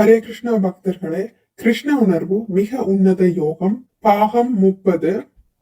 ஹரே கிருஷ்ண பக்தர்களே, கிருஷ்ண உணர்வு மிக உன்னத யோகம். பாகம் 30,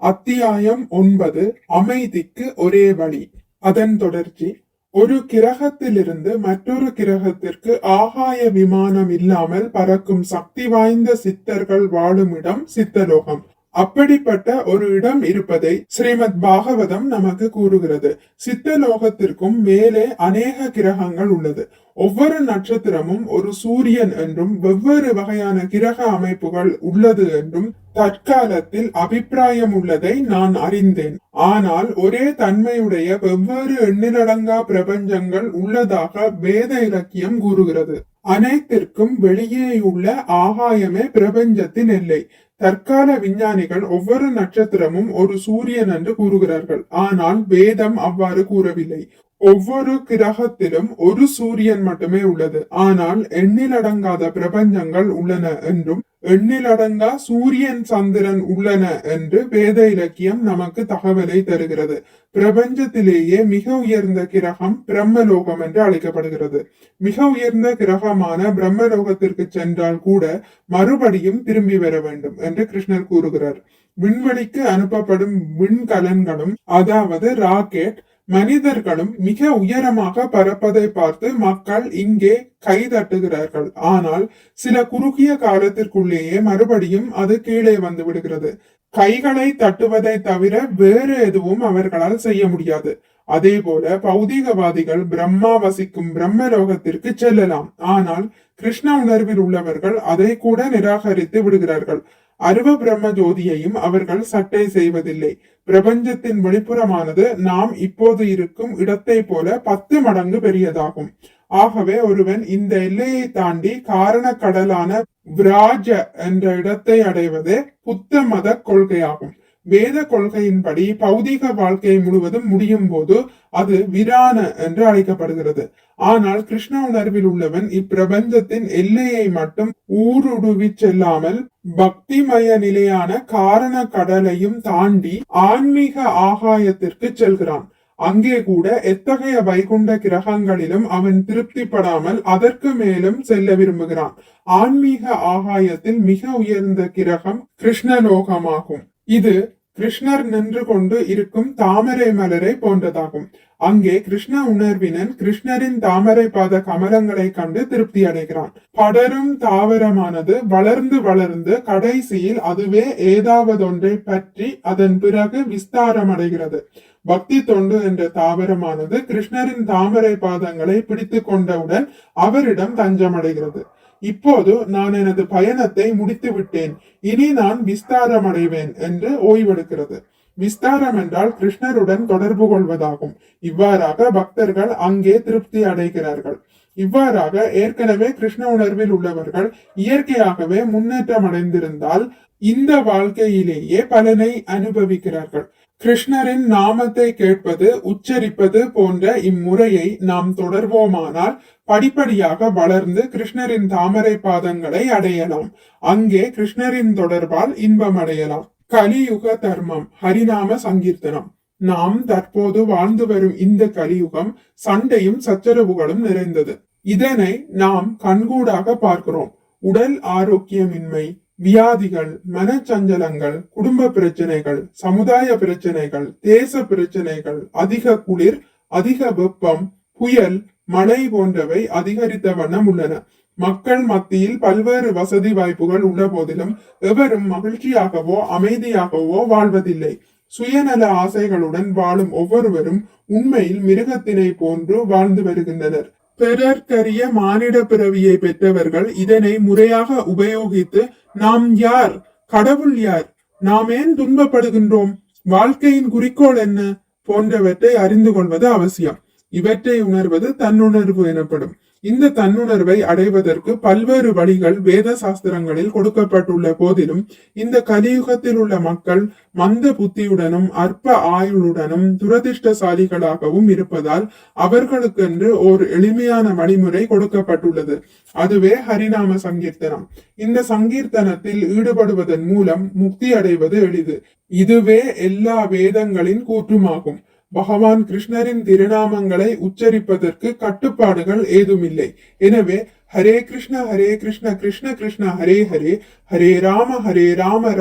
அத்தியாயம் 9, அமைதிக்கு ஒரே வழி. அதன் தொடர்ச்சி. ஒரு கிரகத்திலிருந்து மற்றொரு கிரகத்திற்கு ஆகாய விமானம் இல்லாமல் பறக்கும் சக்தி வாய்ந்த சித்தர்கள் வாழும் இடம் சித்தலோகம். அப்படிப்பட்ட ஒரு இடம் இருப்பதை ஸ்ரீமத் பாகவதம் நமக்கு கூறுகிறது. சித்தலோகத்திற்கும் மேலே அநேக கிரகங்கள் உள்ளது. ஒவ்வொரு நட்சத்திரமும் ஒரு சூரியன் என்றும் வெவ்வேறு வகையான கிரக அமைப்புகள் உள்ளது என்றும் தற்காலத்தில் அபிப்பிராயம் உள்ளதை நான் அறிந்தேன். ஆனால் ஒரே தன்மையுடைய வெவ்வேறு எண்ணிலடங்கா பிரபஞ்சங்கள் உள்ளதாக வேத இலக்கியம் கூறுகிறது. அனைத்திற்கும் வெளியேயுள்ள ஆகாயமே பிரபஞ்சத்தின் எல்லை. தற்கால விஞ்ஞானிகள் ஒவ்வொரு நட்சத்திரமும் ஒரு சூரியன் என்று கூறுகிறார்கள். ஆனால் வேதம் அவ்வாறு கூறவில்லை. ஒவ்வொரு கிரகத்திலும் ஒரு சூரியன் மட்டுமே உள்ளது. ஆனால் எண்ணிலடங்காத பிரபஞ்சங்கள் உள்ளன என்றும் எண்ணிலடங்கா சூரியன் சந்திரன் உள்ளன என்று வேத இலக்கியம் நமக்கு தகவலை தருகிறது. பிரபஞ்சத்திலேயே மிக உயர்ந்த கிரகம் பிரம்மலோகம் என்று அழைக்கப்படுகிறது. மிக உயர்ந்த கிரகமான பிரம்மலோகத்திற்கு சென்றால் கூட மறுபடியும் திரும்பி வர வேண்டும் என்று கிருஷ்ணர் கூறுகிறார். விண்வெளிக்கு அனுப்பப்படும் விண்கலன்களும் அதாவது ராக்கெட் மனிதர்களும் மிக உயரமாக பறப்பதை பார்த்து மக்கள் இங்கே கை தட்டுகிறார்கள். ஆனால் சில குறுகிய காலத்திற்குள்ளேயே மறுபடியும் அது கீழே வந்து விடுகிறது. கைகளை தட்டுவதை தவிர வேறு எதுவும் அவர்களால் செய்ய முடியாது. அதே போல பௌதிகவாதிகள் பிரம்மா வசிக்கும் பிரம்மலோகத்திற்கு செல்லலாம். ஆனால் கிருஷ்ண உணர்வில் உள்ளவர்கள் அதை கூட நிராகரித்து விடுகிறார்கள். அருவ பிரம்ம ஜோதியையும் அவர்கள் சட்டை செய்வதில்லை. பிரபஞ்சத்தின் வெளிப்புறமானது நாம் இப்போது இருக்கும் இடத்தை போல 10 மடங்கு பெரியதாகும். ஆகவே ஒருவன் இந்த எல்லையை தாண்டி காரண கடலான விராஜ என்ற இடத்தை அடைவதே புத்த மத கொள்கையாகும். வேத கொள்கையின்படி பௌதிக வாழ்க்கை முழுவதும் முடியும் போது அது விரான என்று அழைக்கப்படுகிறது. ஆனால் கிருஷ்ண உணர்வில் உள்ளவன் இப்பிரபஞ்சத்தின் எல்லையை மட்டும் ஊடுருவி செல்லாமல் பக்திமய நிலையான காரண கடலையும் தாண்டி ஆன்மீக ஆகாயத்திற்கு செல்கிறான். அங்கே கூட எத்தகைய வைகுண்ட கிரகங்களிலும் அவன் திருப்திப்படாமல் அதற்கு மேலும் செல்ல விரும்புகிறான். ஆன்மீக ஆகாயத்தில் மிக உயர்ந்த கிரகம் கிருஷ்ணலோகமாகும். இது கிருஷ்ணர் நின்று கொண்டு இருக்கும் தாமரை மலரை போன்றதாகும். அங்கே கிருஷ்ண உணர்வினன் கிருஷ்ணரின் தாமரை பாத கமலங்களை கண்டு திருப்தி அடைகிறான். படரும் தாவரமானது வளர்ந்து வளர்ந்து கடைசியில் அதுவே ஏதாவதொன்றை பற்றி அதன் பிறகு விஸ்தாரம் அடைகிறது. பக்தி தொண்டு என்ற தாவரமானது கிருஷ்ணரின் தாமரை பாதங்களை பிடித்து கொண்டவுடன் அவரிடம் தஞ்சமடைகிறது. இப்போது நான் எனது பயணத்தை முடித்து விட்டேன், இனி நான் விஸ்தாரம் அடைவேன் என்று ஓய்வெடுக்கிறது. விஸ்தாரம் என்றால் கிருஷ்ணருடன் தொடர்பு கொள்வதாகும். இவ்வாறாக பக்தர்கள் அங்கே திருப்தி அடைகிறார்கள். இவ்வாறாக ஏற்கனவே கிருஷ்ண உணர்வில் உள்ளவர்கள் இயற்கையாகவே முன்னேற்றம் அடைந்திருந்தால் இந்த வாழ்க்கையிலேயே பலனை அனுபவிக்கிறார்கள். கிருஷ்ணரின் நாமத்தை கேட்பது உச்சரிப்பது போன்ற இம்முறையை நாம் தொடர்வோமானால் படிப்படியாக வளர்ந்து கிருஷ்ணரின் தாமரை பாதங்களை அடையலாம். அங்கே கிருஷ்ணரின் தொடர்பால் இன்பம் அடையலாம். கலியுக தர்மம் ஹரிநாம சங்கீர்த்தனம். நாம் தற்போது வாழ்ந்து வரும் இந்த கலியுகம் சண்டையும் சச்சரவுகளும் நிறைந்தது. இதனை நாம் கண்கூடாக பார்க்கிறோம். உடல் ஆரோக்கியமின்மை, வியாதிகள், மனச்சஞ்சலங்கள், குடும்ப பிரச்சனைகள், சமுதாய பிரச்சனைகள், தேச பிரச்சனைகள், அதிக குளிர், அதிக வெப்பம், புயல், மழை போன்றவை அதிகரித்த வண்ணம் உள்ளன. மக்கள் மத்தியில் பல்வேறு வசதி வாய்ப்புகள் உள்ள போதிலும் எவரும் மகிழ்ச்சியாகவோ அமைதியாகவோ வாழ்வதில்லை. சுயநல ஆசைகளுடன் வாழும் ஒவ்வொருவரும் உண்மையில் மிருகத்தினை போன்று வாழ்ந்து வருகின்றனர். பிறர்க்கரிய மானிட பிறவியை பெற்றவர்கள் இதனை முறையாக உபயோகித்து நாம் யார், கடவுள் யார், நாம் ஏன் துன்பப்படுகின்றோம், வாழ்க்கையின் குறிக்கோள் என்ன போன்றவற்றை அறிந்து கொள்வது அவசியம். இவற்றை உணர்வது தன்னுணர்வு எனப்படும். இந்த தன்னுணர்வை அடைவதற்கு பல்வேறு வழிகள் வேத சாஸ்திரங்களில் கொடுக்கப்பட்டுள்ள போதிலும் இந்த கலியுகத்தில் உள்ள மக்கள் மந்த புத்தியுடனும் அற்ப ஆயுளுடனும் துரதிர்ஷ்டசாலிகளாகவும் இருப்பதால் அவர்களுக்கென்று ஓர் எளிமையான வழிமுறை கொடுக்கப்பட்டுள்ளது. அதுவே ஹரிநாம சங்கீர்த்தனம். இந்த சங்கீர்த்தனத்தில் ஈடுபடுவதன் மூலம் முக்தி அடைவது எளிது. இதுவே எல்லா வேதங்களின் கூற்றுமாகும். பகவான் கிருஷ்ணரின் திருநாமங்களை உச்சரிப்பதற்கு கட்டுப்பாடுகள் ஏதுமில்லை. எனவே ஹரே கிருஷ்ண கிருஷ்ண கிருஷ்ண ஹரே ஹரே, ஹரே ராம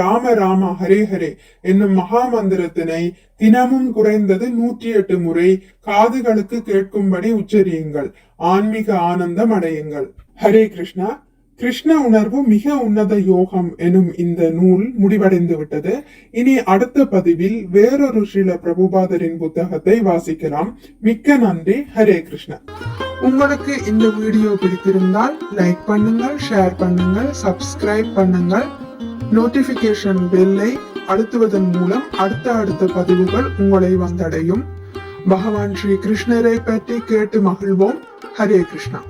ராம ராம ஹரே ஹரே என்னும் மகா மந்திரத்தினை தினமும் குறைந்தது 108 முறை காதுகளுக்கு கேட்கும்படி உச்சரியுங்கள். ஆன்மீக ஆனந்தம் அடையுங்கள். ஹரே கிருஷ்ணா. கிருஷ்ண உணர்வு மிக உன்னத யோகம் எனும் இந்த நூல் முடிவடைந்து விட்டது. இனி அடுத்த பதிவில் வேறொரு ஸ்ரீல பிரபுபாதரின் புத்தகத்தை வாசிக்கலாம். மிக்க நன்றி. ஹரே கிருஷ்ணா. உங்களுக்கு இந்த வீடியோ பிடித்திருந்தால் லைக் பண்ணுங்கள், ஷேர் பண்ணுங்கள், சப்ஸ்கிரைப் பண்ணுங்கள். நோட்டிபிகேஷன் பெல்லை அழுத்துவதன் மூலம் அடுத்த பதிவுகள் உங்களை வந்தடையும். பகவான் ஸ்ரீ கிருஷ்ணரை பற்றி கேட்டு மகிழ்வோம். ஹரே கிருஷ்ணா.